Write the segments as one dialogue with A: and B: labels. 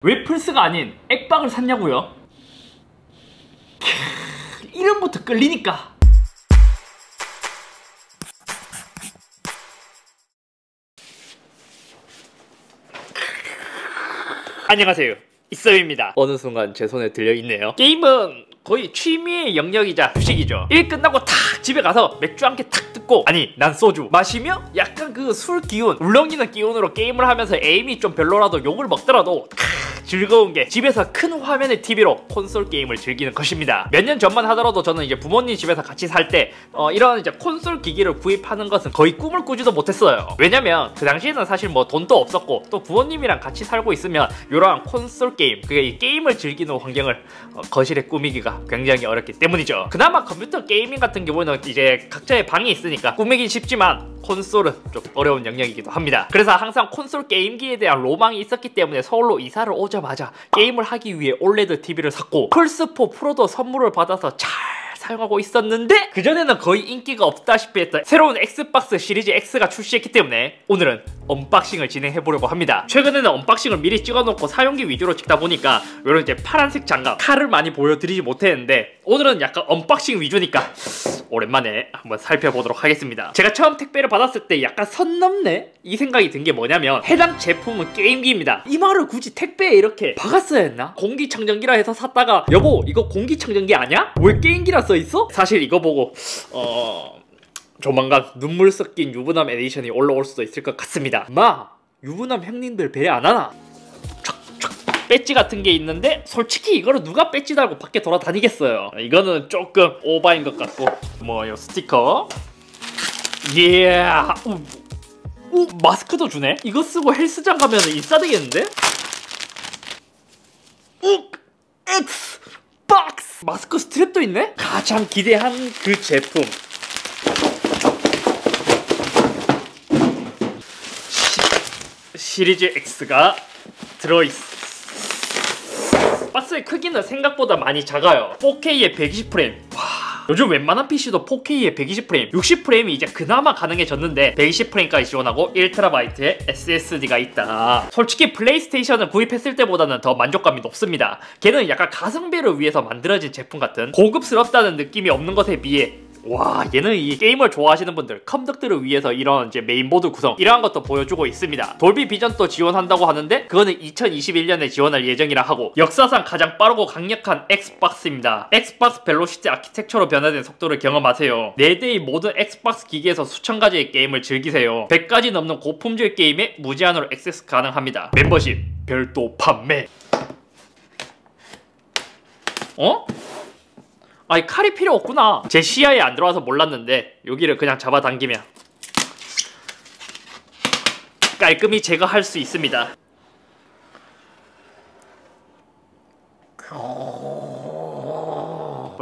A: 왜 플스가 아닌 액박을 샀냐고요? 이름부터 끌리니까. 안녕하세요, 이썸입니다. 어느 순간 제 손에 들려있네요. 게임은 거의 취미의 영역이자 휴식이죠. 일 끝나고 탁 집에 가서 맥주 한 개 탁 듣고, 아니 난 소주 마시며 약간 그 술 기운, 울렁이는 기운으로 게임을 하면서 에임이 좀 별로라도 욕을 먹더라도 즐거운 게 집에서 큰 화면의 TV로 콘솔 게임을 즐기는 것입니다. 몇 년 전만 하더라도 저는 이제 부모님 집에서 같이 살 때 이런 이제 콘솔 기기를 구입하는 것은 거의 꿈을 꾸지도 못했어요. 왜냐면 그 당시에는 사실 뭐 돈도 없었고, 또 부모님이랑 같이 살고 있으면 이러한 콘솔 게임, 그게 이 게임을 즐기는 환경을 거실에 꾸미기가 굉장히 어렵기 때문이죠. 그나마 컴퓨터 게이밍 같은 경우는 이제 각자의 방이 있으니까 꾸미긴 쉽지만 콘솔은 좀 어려운 영역이기도 합니다. 그래서 항상 콘솔 게임기에 대한 로망이 있었기 때문에 서울로 이사를 오자마자 게임을 하기 위해 올레드 TV를 샀고, 플스4 프로도 선물을 받아서 잘 사용하고 있었는데, 그전에는 거의 인기가 없다시피 했던 새로운 엑스박스 시리즈 X가 출시했기 때문에 오늘은 언박싱을 진행해보려고 합니다. 최근에는 언박싱을 미리 찍어놓고 사용기 위주로 찍다 보니까 이런 이제 파란색 장갑, 칼을 많이 보여드리지 못했는데, 오늘은 약간 언박싱 위주니까 오랜만에 한번 살펴보도록 하겠습니다. 제가 처음 택배를 받았을 때 약간 선 넘네? 이 생각이 든 게 뭐냐면, 해당 제품은 게임기입니다. 이 말을 굳이 택배에 이렇게 박았어야 했나? 공기청정기라 해서 샀다가 여보 이거 공기청정기 아니야? 왜 게임기라 써있어? 사실 이거 보고 조만간 눈물 섞인 유부남 에디션이 올라올 수도 있을 것 같습니다. 유부남 형님들 배려 안 하나? 배지 같은 게 있는데 솔직히 이거를 누가 배지 달고 밖에 돌아다니겠어요. 이거는 조금 오바인 것 같고, 요 스티커, 마스크도 주네? 이거 쓰고 헬스장 가면 인싸되겠는데? 엑스박스! 마스크 스트랩도 있네? 가장 기대한 그 제품, 시리즈 X가 들어있어. 박스의 크기는 생각보다 많이 작아요. 4K에 120프레임. 요즘 웬만한 PC도 4K에 120프레임, 60프레임이 이제 그나마 가능해졌는데 120프레임까지 지원하고 1TB의 SSD가 있다. 솔직히 플레이스테이션을 구입했을 때보다는 더 만족감이 높습니다. 걔는 약간 가성비를 위해서 만들어진 제품 같은 고급스럽다는 느낌이 없는 것에 비해, 얘는 이 게임을 좋아하시는 분들, 컴덕들을 위해서 이런 이제 메인보드 구성, 이러한 것도 보여주고 있습니다. 돌비 비전도 지원한다고 하는데 그거는 2021년에 지원할 예정이라 하고, 역사상 가장 빠르고 강력한 엑스박스입니다. 엑스박스 벨로시티 아키텍처로 변화된 속도를 경험하세요. 4대의 모든 엑스박스 기기에서 수천 가지의 게임을 즐기세요. 100가지 넘는 고품질 게임에 무제한으로 액세스 가능합니다. 멤버십, 별도 판매. 아니 칼이 필요 없구나. 제 시야에 안 들어와서 몰랐는데 여기를 그냥 잡아당기면 깔끔히 제거할 수 있습니다.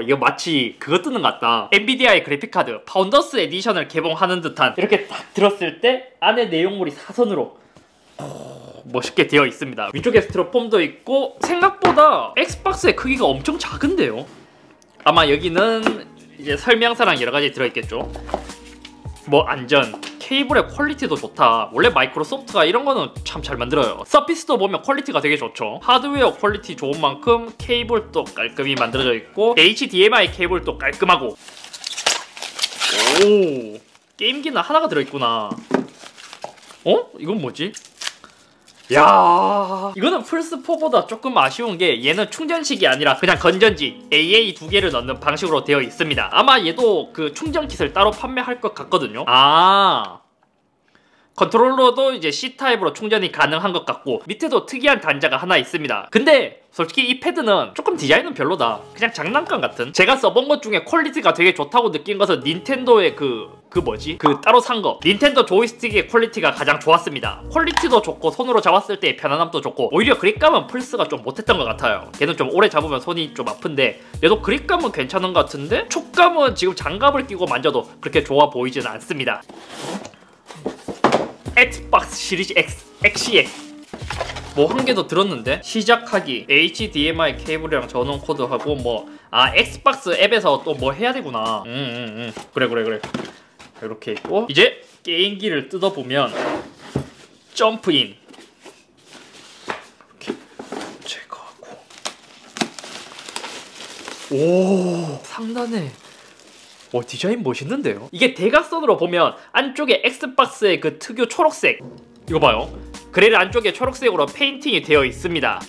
A: 이거 마치 그거 뜨는 것 같다. 엔비디아의 그래픽카드 파운더스 에디션을 개봉하는 듯한, 이렇게 딱 들었을 때 안에 내용물이 사선으로 멋있게 되어 있습니다. 위쪽에 스티로폼도 있고, 생각보다 엑스박스의 크기가 엄청 작은데요? 아마 여기는 이제 설명서랑 여러가지 들어있겠죠. 안전, 케이블의 퀄리티도 좋다. 원래 마이크로소프트가 이런 거는 참 잘 만들어요. 서피스도 보면 퀄리티가 되게 좋죠. 하드웨어 퀄리티 좋은 만큼 케이블도 깔끔히 만들어져 있고, HDMI 케이블도 깔끔하고. 게임기는 하나가 들어있구나. 이건 뭐지? 이거는 플스4보다 조금 아쉬운 게, 얘는 충전식이 아니라 그냥 건전지 AA 2개를 넣는 방식으로 되어 있습니다. 아마 얘도 그 충전킷을 따로 판매할 것 같거든요. 컨트롤러도 이제 C타입으로 충전이 가능한 것 같고, 밑에도 특이한 단자가 하나 있습니다. 근데 솔직히 이 패드는 조금 디자인은 별로다. 그냥 장난감 같은. 제가 써본 것 중에 퀄리티가 되게 좋다고 느낀 것은 닌텐도의 그 따로 산 거, 닌텐도 조이스틱의 퀄리티가 가장 좋았습니다. 퀄리티도 좋고 손으로 잡았을 때의 편안함도 좋고, 오히려 그립감은 플스가 좀 못했던 것 같아요. 걔는 좀 오래 잡으면 손이 좀 아픈데 얘도 그립감은 괜찮은 것 같은데, 촉감은 지금 장갑을 끼고 만져도 그렇게 좋아 보이지는 않습니다. 엑스박스 시리즈 X, XCX 한 개 더 들었는데, 시작하기, HDMI 케이블이랑 전원 코드하고 엑스박스 앱에서 또 해야 되구나. 그래 이렇게 있고, 이제 게임기를 뜯어보면 점프인, 이렇게 오, 상단에 디자인 멋있는데요? 이게 대각선으로 보면 안쪽에 엑스박스의 그 특유 초록색, 이거 봐요. 그레일 안쪽에 초록색으로 페인팅이 되어 있습니다.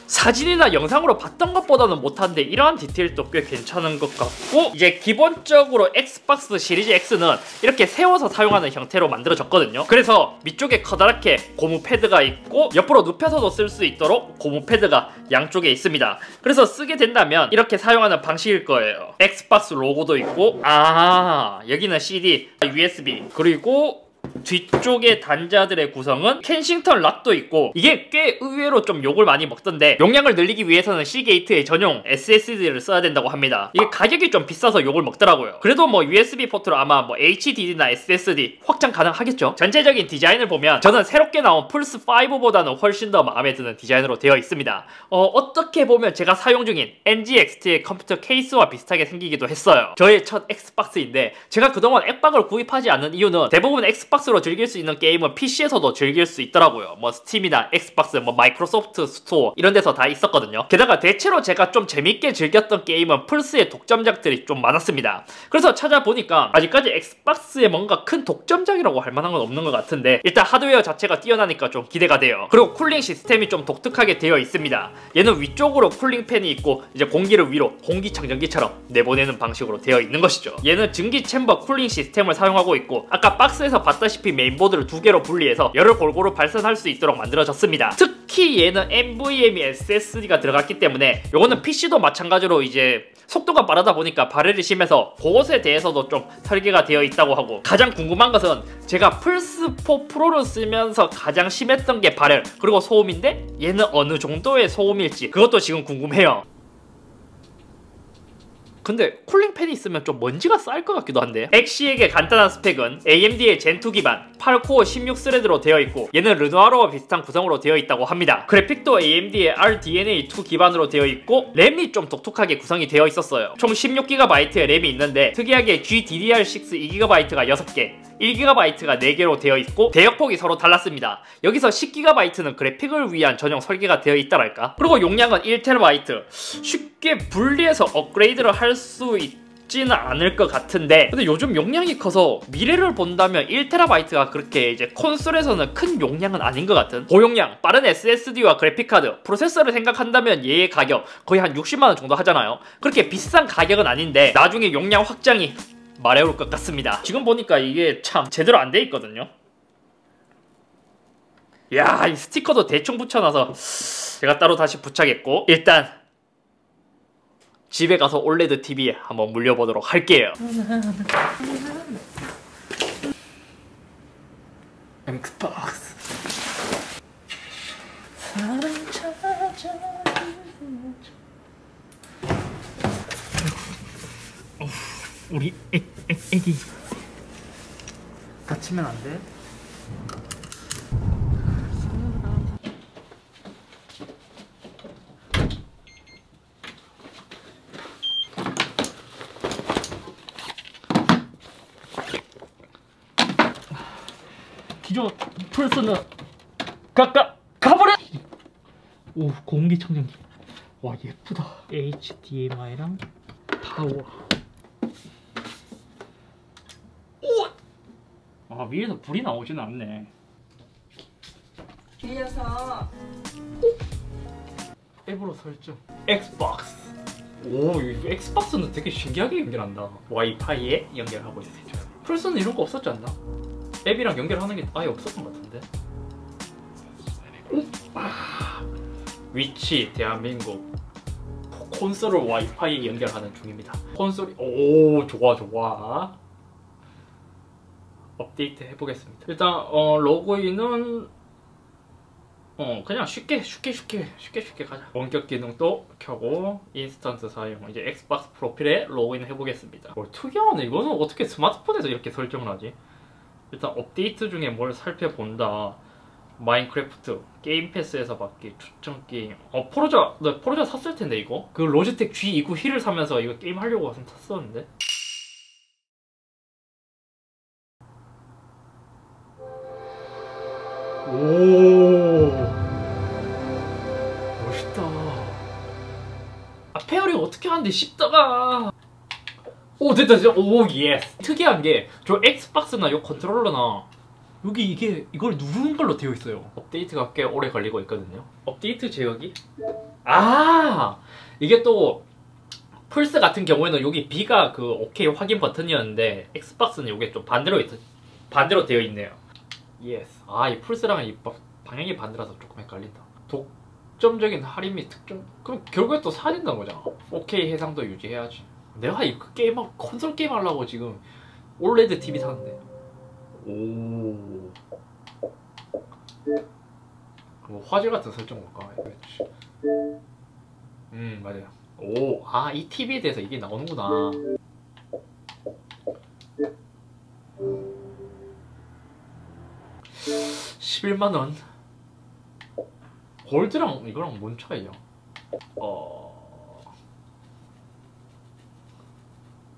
A: 사진이나 영상으로 봤던 것보다는 못한데 이러한 디테일도 꽤 괜찮은 것 같고, 이제 기본적으로 엑스박스 시리즈 X는 이렇게 세워서 사용하는 형태로 만들어졌거든요. 그래서 밑쪽에 커다랗게 고무 패드가 있고 옆으로 눕혀서도 쓸 수 있도록 고무 패드가 양쪽에 있습니다. 그래서 쓰게 된다면 이렇게 사용하는 방식일 거예요. 엑스박스 로고도 있고, 여기는 CD, USB, 그리고 뒤쪽의 단자들의 구성은 켄싱턴 락도 있고, 이게 꽤 의외로 좀 욕을 많이 먹던데 용량을 늘리기 위해서는 C게이트의 전용 SSD를 써야 된다고 합니다. 이게 가격이 좀 비싸서 욕을 먹더라고요. 그래도 뭐 USB 포트로 아마 뭐 HDD나 SSD 확장 가능하겠죠. 전체적인 디자인을 보면 저는 새롭게 나온 플스5보다는 훨씬 더 마음에 드는 디자인으로 되어 있습니다. 어떻게 보면 제가 사용 중인 NGXT의 컴퓨터 케이스와 비슷하게 생기기도 했어요. 저의 첫 엑스박스인데 제가 그동안 엑박을 구입하지 않는 이유는 대부분 엑스박스로 즐길 수 있는 게임은 PC에서도 즐길 수 있더라고요. 뭐 스팀이나 엑스박스, 뭐 마이크로소프트 스토어 이런 데서 다 있었거든요. 게다가 대체로 제가 좀 재밌게 즐겼던 게임은 플스의 독점작들이 좀 많았습니다. 그래서 찾아보니까 아직까지 엑스박스에 뭔가 큰 독점작이라고 할 만한 건 없는 것 같은데, 일단 하드웨어 자체가 뛰어나니까 좀 기대가 돼요. 그리고 쿨링 시스템이 좀 독특하게 되어 있습니다. 얘는 위쪽으로 쿨링팬이 있고 이제 공기를 위로 공기청정기처럼 내보내는 방식으로 되어 있는 것이죠. 얘는 증기 챔버 쿨링 시스템을 사용하고 있고, 아까 박스에서 봤다시피 메인보드를 두 개로 분리해서 열을 골고루 발산할 수 있도록 만들어졌습니다. 특히 얘는 NVMe SSD가 들어갔기 때문에 요거는 PC도 마찬가지로 이제 속도가 빠르다 보니까 발열이 심해서 그것에 대해서도 좀 설계가 되어 있다고 하고, 가장 궁금한 것은 제가 플스4 프로를 쓰면서 가장 심했던 게 발열 그리고 소음인데 얘는 어느 정도의 소음일지 그것도 지금 궁금해요. 근데 쿨링팬이 있으면 좀 먼지가 쌓일 것 같기도 한데. 엑시에게 간단한 스펙은 AMD의 젠2 기반 8코어 16스레드로 되어 있고, 얘는 르누아르와 비슷한 구성으로 되어 있다고 합니다. 그래픽도 AMD의 RDNA2 기반으로 되어 있고 램이 좀 독특하게 구성이 되어 있었어요. 총 16GB의 램이 있는데 특이하게 GDDR6 2GB가 6개, 1GB가 4개로 되어 있고 대역폭이 서로 달랐습니다. 여기서 10GB는 그래픽을 위한 전용 설계가 되어 있다랄까. 그리고 용량은 1TB. 쉽게 분리해서 업그레이드를 할 수 있지는 않을 것 같은데, 근데 요즘 용량이 커서 미래를 본다면 1TB가 그렇게 이제 콘솔에서는 큰 용량은 아닌 것 같은, 고용량, 빠른 SSD와 그래픽카드, 프로세서를 생각한다면 얘의 가격 거의 한 60만원 정도 하잖아요. 그렇게 비싼 가격은 아닌데 나중에 용량 확장이 말해올 것 같습니다. 지금 보니까 이게 참 제대로 안 돼 있거든요. 야, 이 스티커도 대충 붙여놔서 제가 따로 다시 붙여야겠고, 일단 집에 가서 올레드 TV에 한번 물려보도록 할게요. 엑스박스 우리 애기 다치면 안 돼? 기존 플스는 가버려! 오, 공기청정기. 와, 예쁘다. HDMI랑 파워. 아, 위에서 불이 나오지는 않네.
B: 이어서
A: 앱으로 설정. 엑스박스. 오, 이 엑스박스는 되게 신기하게 연결한다. 와이파이에 연결하고 있어요. 플스는 이런 거 없었지 않나? 앱이랑 연결하는 게 아예 없었던 것 같은데. 위치 대한민국. 콘솔을 와이파이에 연결하는 중입니다. 콘솔이 오, 좋아. 업데이트 해보겠습니다. 일단 로그인은 그냥 쉽게 가자. 원격 기능도 켜고 인스턴트 사용, 이제 엑스박스 프로필에 로그인 해보겠습니다. 특이하네. 이거는 어떻게 스마트폰에서 이렇게 설정을 하지? 일단 업데이트 중에 뭘 살펴본다. 마인크래프트, 게임 패스에서 받기, 추천 게임. 포르자, 나 포르자 샀을 텐데 이거? 그 로지텍 G29 힐을 사면서 이거 게임 하려고 샀었는데. 오, 멋있다. 페어링 어떻게 하는데 씹다가. 오 됐다 진짜. 오 예스. 특이한 게 저 엑스박스나 요 컨트롤러나 여기 이걸 누르는 걸로 되어 있어요. 업데이트가 꽤 오래 걸리고 있거든요. 업데이트 제어기? 아 이게 또 플스 같은 경우에는 여기 B가 그 오케이 확인 버튼이었는데 엑스박스는 이게 좀 반대로 되어 있네요. 예스. 아 이 플스랑은 이 방향이 반대라서 조금 헷갈린다. 독점적인 할인 및 특정. 그럼 결국에 또 사진단 거잖아. 4K 해상도 유지해야지. 내가 이 콘솔 게임 하려고 지금 올레드 TV 샀는데. 오. 뭐 화질 같은 설정 볼까? 맞아요. 오, 아 이 TV에 대해서 이게 나오는구나. 11만원. 골드랑 이거랑 뭔 차이야?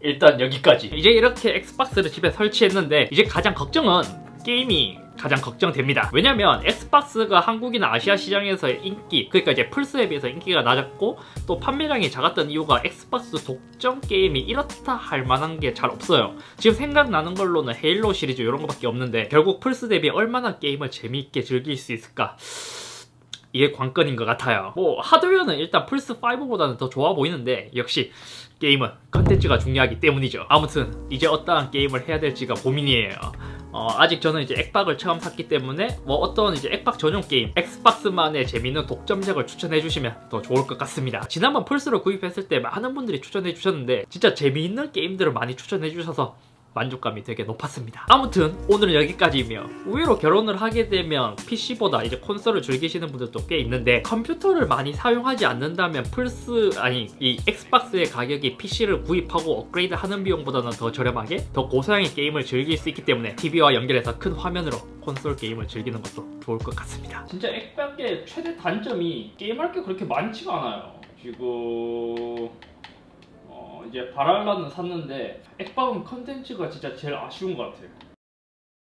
A: 일단 여기까지. 이제 이렇게 엑스박스를 집에 설치했는데 이제 가장 걱정은 게임이 가장 걱정됩니다. 왜냐면 엑스박스가 한국이나 아시아 시장에서의 인기, 그러니까 이제 플스에 비해서 인기가 낮았고 또 판매량이 작았던 이유가 엑스박스 독점 게임이 이렇다 할 만한 게 잘 없어요. 지금 생각나는 걸로는 헤일로 시리즈 이런 거밖에 없는데 결국 플스 대비 얼마나 게임을 재미있게 즐길 수 있을까? 이게 관건인 것 같아요. 뭐 하드웨어는 일단 플스5보다는 더 좋아 보이는데 역시 게임은 컨텐츠가 중요하기 때문이죠. 아무튼 이제 어떠한 게임을 해야 될지가 고민이에요. 아직 저는 이제 엑박을 처음 샀기 때문에 뭐 어떤 이제 엑박 전용 게임, 엑스박스만의 재미있는 독점작을 추천해 주시면 더 좋을 것 같습니다. 지난번 플스를 구입했을 때 많은 분들이 추천해 주셨는데 진짜 재미있는 게임들을 많이 추천해 주셔서 만족감이 되게 높았습니다. 아무튼 오늘은 여기까지이며 의외로 결혼을 하게 되면 PC보다 이제 콘솔을 즐기시는 분들도 꽤 있는데 컴퓨터를 많이 사용하지 않는다면 이 엑스박스의 가격이 PC를 구입하고 업그레이드 하는 비용보다는 더 저렴하게 더 고사양의 게임을 즐길 수 있기 때문에 TV와 연결해서 큰 화면으로 콘솔 게임을 즐기는 것도 좋을 것 같습니다. 진짜 엑박의 최대 단점이 게임할 게 그렇게 많지가 않아요. 지금 이제 바랄라는 샀는데 엑박은 컨텐츠가 진짜 제일 아쉬운 것 같아요.